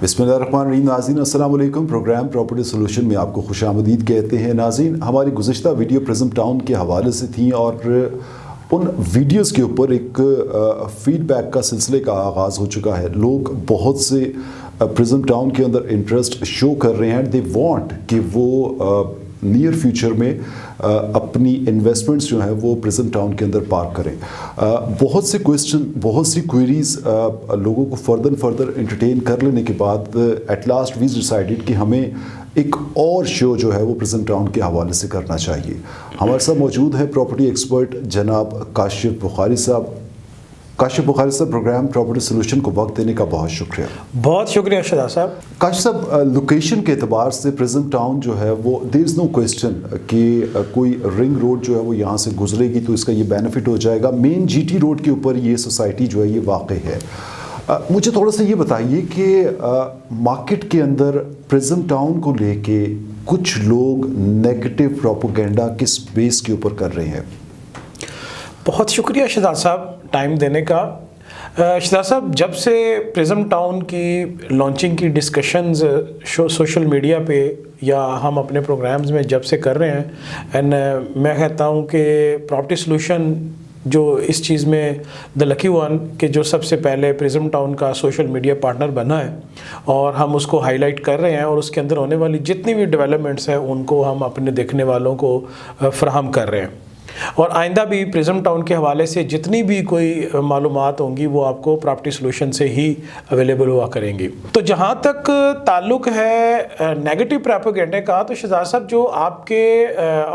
बिस्मिल्लाहिर्रहमानिर्रहीम। नाज़रीन अस्सलाम वालेकुम। प्रोग्राम प्रॉपर्टी सोल्यूशन में आपको खुशामदीद कहते हैं। नाज़रीन, हमारी गुज़िश्ता वीडियो प्रिज्म टाउन के हवाले से थी और उन वीडियोस के ऊपर एक फ़ीडबैक का सिलसिले का आगाज़ हो चुका है। लोग बहुत से प्रिज्म टाउन के अंदर इंटरेस्ट शो कर रहे हैं। दे वांट कि वो नियर फ्यूचर में अपनी इन्वेस्टमेंट्स जो हैं वो प्रिज्म टाउन के अंदर पार्क करें। बहुत से क्वेश्चन, बहुत सी क्वेरीज लोगों को फर्दर एंटरटेन कर लेने के बाद एट लास्ट वी डिसाइडेड कि हमें एक और शो जो है वो प्रिज्म टाउन के हवाले से करना चाहिए। हमारे साथ मौजूद है प्रॉपर्टी एक्सपर्ट जनाब काशिफ बुखारी साहब। काशिफ बुखारी साहब, प्रोग्राम प्रॉपर्टी सोल्यूशन को वक्त देने का बहुत शुक्रिया। बहुत शुक्रिया शहजाद साहब। काशिफ साहब, लोकेशन के एतबार से प्रिज्म टाउन जो है वो देयर इज़ नो क्वेश्चन कि कोई रिंग रोड जो है वो यहाँ से गुजरेगी तो इसका ये बेनिफिट हो जाएगा। मेन जीटी रोड के ऊपर ये सोसाइटी जो है ये वाक़ है। मुझे थोड़ा सा ये बताइए कि मार्केट के अंदर प्रिज्म टाउन को लेके कुछ लोग नेगेटिव प्रोपेगेंडा किस बेस के ऊपर कर रहे हैं? बहुत शुक्रिया शहजाद साहब टाइम देने का। शहजाद साहब, जब से प्रिज्म टाउन की लॉन्चिंग की डिस्कशंस सोशल मीडिया पे या हम अपने प्रोग्राम्स में जब से कर रहे हैं, एंड मैं कहता हूँ कि प्रॉपर्टी सोल्यूशन जो इस चीज़ में द लकी वन कि जो सबसे पहले प्रिज्म टाउन का सोशल मीडिया पार्टनर बना है और हम उसको हाईलाइट कर रहे हैं और उसके अंदर होने वाली जितनी भी डेवलपमेंट्स हैं उनको हम अपने देखने वालों को फराहम कर रहे हैं। और आइंदा भी प्रिज्म टाउन के हवाले से जितनी भी कोई मालूमात होंगी वो आपको प्रॉपर्टी सोल्यूशन से ही अवेलेबल हुआ करेंगी। तो जहाँ तक ताल्लुक़ है नेगेटिव प्रोपेगेंडे का, तो शहजाद साहब जो आपके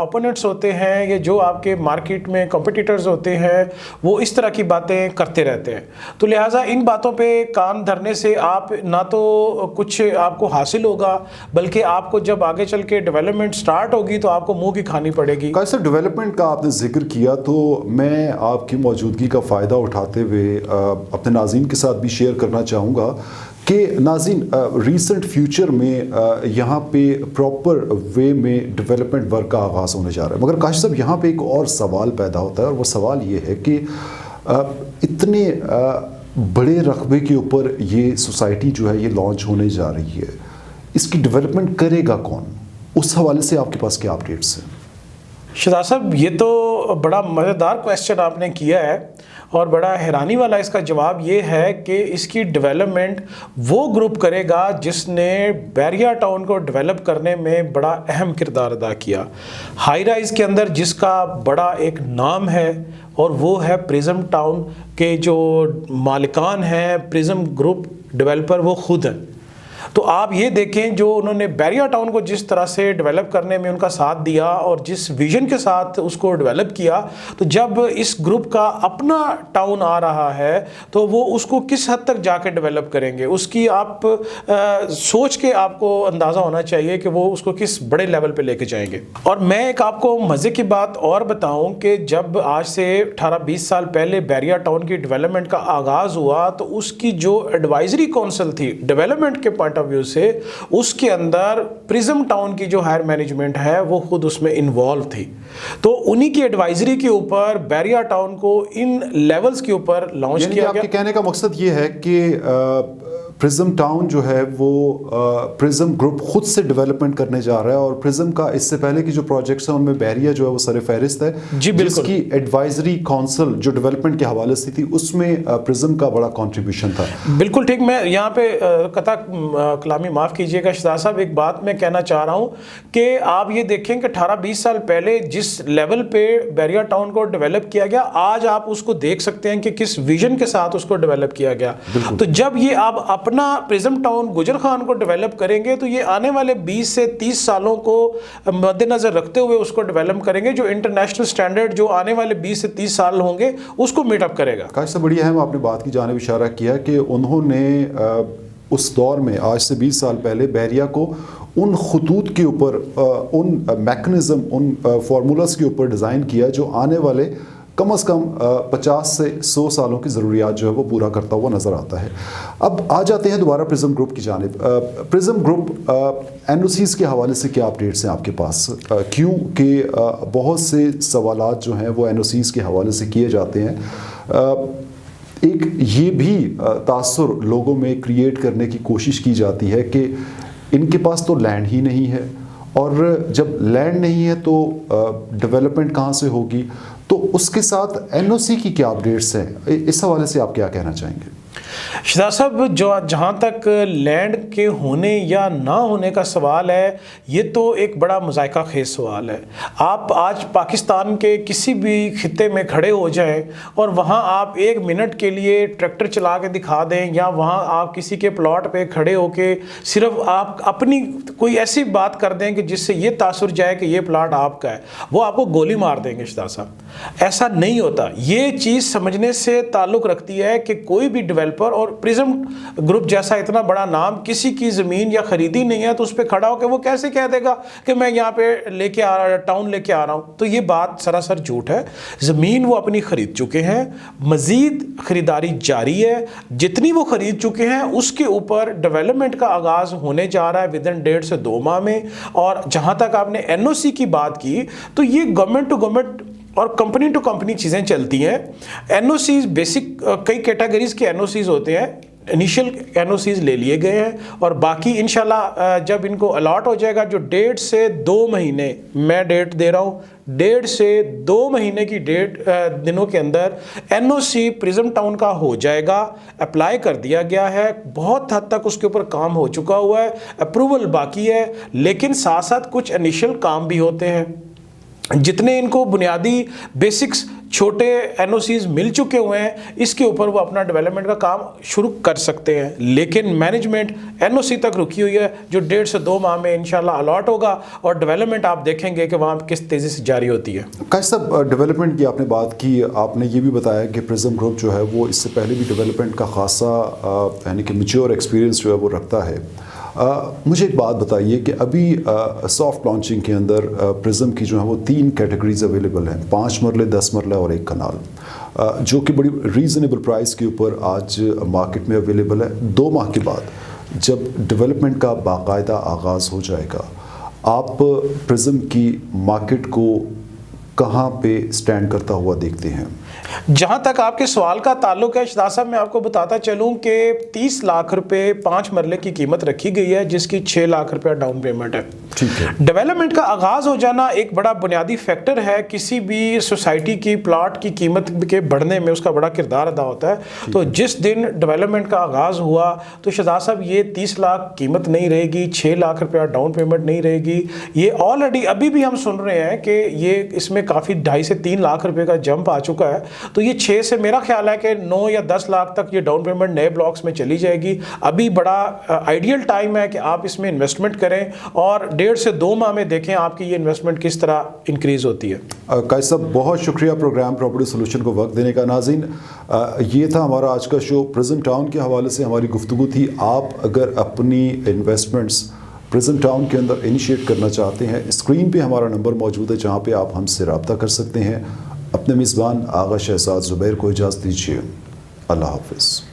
ओपोनेंट्स होते हैं या जो आपके मार्केट में कॉम्पिटिटर्स होते हैं वो इस तरह की बातें करते रहते हैं। तो लिहाजा इन बातों पर कान धरने से आप ना तो कुछ आपको हासिल होगा, बल्कि आपको जब आगे चल के डेवलपमेंट स्टार्ट होगी तो आपको मुँह की खानी पड़ेगी। कैसे डेवलपमेंट का आपने जिक्र किया तो मैं आपकी मौजूदगी का फ़ायदा उठाते हुए अपने नाज़रीन के साथ भी शेयर करना चाहूँगा कि नाज़रीन रीसेंट फ्यूचर में यहाँ पे प्रॉपर वे में डेवलपमेंट वर्क का आगाज़ होने जा रहा है। मगर काशिफ साहब, यहाँ पे एक और सवाल पैदा होता है और वो सवाल ये है कि इतने बड़े रकबे के ऊपर ये सोसाइटी जो है ये लॉन्च होने जा रही है, इसकी डेवलपमेंट करेगा कौन? उस हवाले से आपके पास क्या अपडेट्स हैं? शहजाद साहब, ये तो बड़ा मज़ेदार क्वेश्चन आपने किया है और बड़ा हैरानी वाला इसका जवाब ये है कि इसकी डेवलपमेंट वो ग्रुप करेगा जिसने बैरिया टाउन को डेवलप करने में बड़ा अहम किरदार अदा किया। हाई राइज़ के अंदर जिसका बड़ा एक नाम है और वो है प्रिज्म टाउन के जो मालिकान हैं, प्रिज्म ग्रुप डेवलपर वो खुद हैं। तो आप ये देखें जो उन्होंने बैरिया टाउन को जिस तरह से डेवलप करने में उनका साथ दिया और जिस विजन के साथ उसको डेवलप किया, तो जब इस ग्रुप का अपना टाउन आ रहा है तो वो उसको किस हद तक जाके डेवलप करेंगे, उसकी आप सोच के आपको अंदाज़ा होना चाहिए कि वो उसको किस बड़े लेवल पे लेके जाएंगे। और मैं एक आपको मज़े की बात और बताऊं कि जब आज से 18-20 साल पहले बैरिया टाउन की डेवलपमेंट का आगाज़ हुआ तो उसकी जो एडवाइजरी काउंसिल थी डेवलपमेंट के पॉइंट ऑफ व्यू से, उसके अंदर प्रिज्म टाउन की जो हायर मैनेजमेंट है वो खुद उसमें इन्वॉल्व थी। तो उन्हीं की एडवाइजरी के ऊपर बैरिया टाउन को इन लेवल्स के ऊपर लॉन्च किया गया। आपके कहने का मकसद ये है कि प्रिज्म टाउन जो है वो प्रिज्म ग्रुप खुद से डेवलपमेंट करने जा रहा है और प्रिज्म का इससे पहले की जो प्रोजेक्ट्स हैं उनमें बैरिया जो है वो सर फहरिस्त है। जी बिल्कुल। जिसकी एडवाइजरी काउंसिल जो डेवलपमेंट के हवाले से थी उसमें प्रिज्म का बड़ा कंट्रीब्यूशन था। बिल्कुल ठीक। मैं यहाँ पे कथा कलामी माफ़ कीजिएगा शहजाद साहब, एक बात मैं कहना चाह रहा हूँ कि आप ये देखें कि 18-20 साल पहले जिस लेवल पे बैरिया टाउन को डेवलप किया गया, आज आप उसको देख सकते हैं कि किस विजन के साथ उसको डेवलप किया गया। तो जब ये आप अपना प्रिज्म टाउन गुजर खान को डेवलप करेंगे तो ये आने वाले 20 से 30 सालों को मद्देनजर रखते हुए उसको डेवलप करेंगे, जो इंटरनेशनल स्टैंडर्ड जो आने वाले 20 से 30 साल होंगे उसको मीटअप करेगा। काश से बड़ी अहम आपने बात की जानिब इशारा किया कि उन्होंने उस दौर में आज से 20 साल पहले बैरिया को उन खतूत के ऊपर, उन मैकेनिज़्म, उन फार्मूलास के ऊपर डिज़ाइन किया जो आने वाले कम अज़ कम 50 से 100 सालों की ज़रूरियात जो है वो पूरा करता हुआ नज़र आता है। अब आ जाते हैं दोबारा प्रिज्म ग्रुप की जानिब। प्रिज्म ग्रुप एनओसीज़ के हवाले से क्या अपडेट्स हैं आपके पास? क्यों कि बहुत से सवालात जो हैं वो एनओसीज़ के हवाले से किए जाते हैं। ایک یہ بھی تاثر لوگوں میں کریٹ کرنے کی کوشش کی جاتی ہے کہ ان کے پاس تو لینڈ ہی نہیں ہے، اور جب لینڈ نہیں ہے تو ڈیولپمنٹ کہاں سے ہوگی؟ تو اس کے ساتھ NOC کی کیا اپڈیٹس ہیں؟ اس حوالے سے آپ کیا کہنا چاہیں گے؟ شہزاد صاحب، جہاں تک لینڈ کے ہونے یا نہ ہونے کا سوال ہے، یہ تو ایک بڑا مذائقہ خیز سوال ہے۔ آپ آج پاکستان کے کسی بھی خطے میں کھڑے ہو جائیں اور وہاں آپ 1 منٹ کے لیے ٹریکٹر چلا کے دکھا دیں، یا وہاں آپ کسی کے پلاٹ پہ کھڑے ہو کے صرف آپ اپنی کوئی ایسی بات کر دیں کہ جس سے یہ تاثر جائے کہ یہ پلاٹ آپ کا ہے، وہ آپ کو گولی مار دیں گے۔ شہزاد صاحب، ایسا نہیں ہوتا۔ یہ چیز سمجھنے سے تعلق رکھتی ہے کہ کوئی بھی ڈیولپر، اور پرزم گروپ جیسا اتنا بڑا نام، کسی کی زمین یا خریدی نہیں ہے تو اس پہ کھڑا ہو کے وہ کیسے کہہ دے گا کہ میں یہاں پہ ٹاؤن لے کے آ رہا ہوں؟ تو یہ بات سراسر جھوٹ ہے۔ زمین وہ اپنی خرید چکے ہیں، مزید خریداری جاری ہے۔ جتنی وہ خرید چکے ہیں اس کے اوپر ڈیولپمنٹ کا آغاز ہونے جا رہا ہے ودن 1.5 سے 2 ماہ میں۔ اور جہاں تک آپ نے NOC کی بات کی، تو یہ گورنمنٹ ٹو گورنمنٹ اور کمپنی ٹو کمپنی چیزیں چلتی ہیں۔ NOCs بیسک کئی کیٹیگریز کے NOCs ہوتے ہیں۔ انیشل NOCs لے لیے گئے ہیں، اور باقی انشاءاللہ جب ان کو الاٹ ہو جائے گا، جو 1.5 سے 2 مہینے، میں ڈیٹ دے رہا ہوں، 1.5 سے 2 مہینے کی دنوں کے اندر NOC پرزم ٹاؤن کا ہو جائے گا۔ اپلائی کر دیا گیا ہے، بہت حد تک اس کے اوپر کام ہو چکا ہوا ہے، اپروول باقی ہے، لیکن ساتھ ساتھ کچھ انیشل کام بھی ہوتے ہیں۔ جتنے ان کو بنیادی بیسکس چھوٹے NOCs مل چکے ہوئے ہیں، اس کے اوپر وہ اپنا ڈیولپمنٹ کا کام شروع کر سکتے ہیں، لیکن مینجمنٹ NOC تک رکی ہوئی ہے، جو 1.5 سے 2 ماہ میں انشاءاللہ الاٹ ہوگا، اور ڈیولپمنٹ آپ دیکھیں گے کہ وہاں کس تیزی سے جاری ہوتی ہے۔ قائد صاحب، ڈیولپمنٹ کی آپ نے بات کی، آپ نے یہ بھی بتایا کہ پرزم گروپ جو ہے وہ اس سے پہلے بھی ڈیولپمنٹ کا خاصا یعنی کہ میچور ایکسپیرینس جو ہے وہ رکھتا ہے۔ مجھے ایک بات بتائیے کہ ابھی سافٹ لانچنگ کے اندر پرزم کی جو ہے وہ 3 کیٹیگریز اویلیبل ہیں، 5 مرلے، 10 مرلے اور 1 کنال، جو کہ بڑی ریزنیبل پرائس کے اوپر آج مارکیٹ میں اویلیبل ہے۔ 2 ماہ کے بعد جب ڈیولپمنٹ کا باقاعدہ آغاز ہو جائے گا، آپ پرزم کی مارکیٹ کو کہاں پہ سٹینڈ کرتا ہوا دیکھتے ہیں؟ جہاں تک آپ کے سوال کا تعلق ہے شہزاد صاحب، میں آپ کو بتاتا چلوں کہ 30 لاکھ روپے 5 مرلے کی قیمت رکھی گئی ہے، جس کی 6 لاکھ روپے ڈاؤن پیمنٹ ہے۔ ڈیولپمنٹ کا آغاز ہو جانا ایک بڑا بنیادی فیکٹر ہے کسی بھی سوسائٹی کی پلاٹ کی قیمت کے بڑھنے میں، اس کا بڑا کردار ادا ہوتا ہے۔ تو جس دن ڈیولپمنٹ کا آغاز ہوا تو شہزاد صاحب یہ 30 لاکھ قیمت نہیں رہے گی، 6 لاکھ روپیہ ڈاؤن پیمنٹ نہیں رہے گی۔ یہ آلریڈی ابھی بھی ہم سن رہے ہیں کہ یہ اس میں کافی 2.5 سے 3 لاکھ روپے کا جمپ آ چکا ہے۔ تو یہ 6 سے میرا خیال ہے کہ 9 یا 10 لاکھ تک یہ ڈاؤن پیمنٹ نئے بلاکس میں چلی جائے گی۔ ابھی بڑا آئیڈیل ٹائم ہے کہ آپ اس میں انویسٹمنٹ کریں، اور 1.5 سے 2 ماہ میں دیکھیں آپ کی یہ انویسٹمنٹ کس طرح انکریز ہوتی ہے۔ قائد صاحب، بہت شکریہ پروگرام پراپرٹی سولوشن کو وقت دینے کا۔ ناظرین، یہ تھا ہمارا آج کا شو۔ پرزم ٹاؤن کے حوالے سے ہماری گفتگو تھی۔ آپ اگر اپنی انویسٹمنٹس پرزم ٹاؤن کے اندر انیشیٹ کرنا چاہتے ہیں، اسکرین پہ ہمارا نمبر موجود ہے جہاں پہ آپ ہم سے رابطہ کر سکتے ہیں۔ اپنے میزبان آغا شہزاد زبیر کو اجازت دیجیے۔ اللہ حافظ۔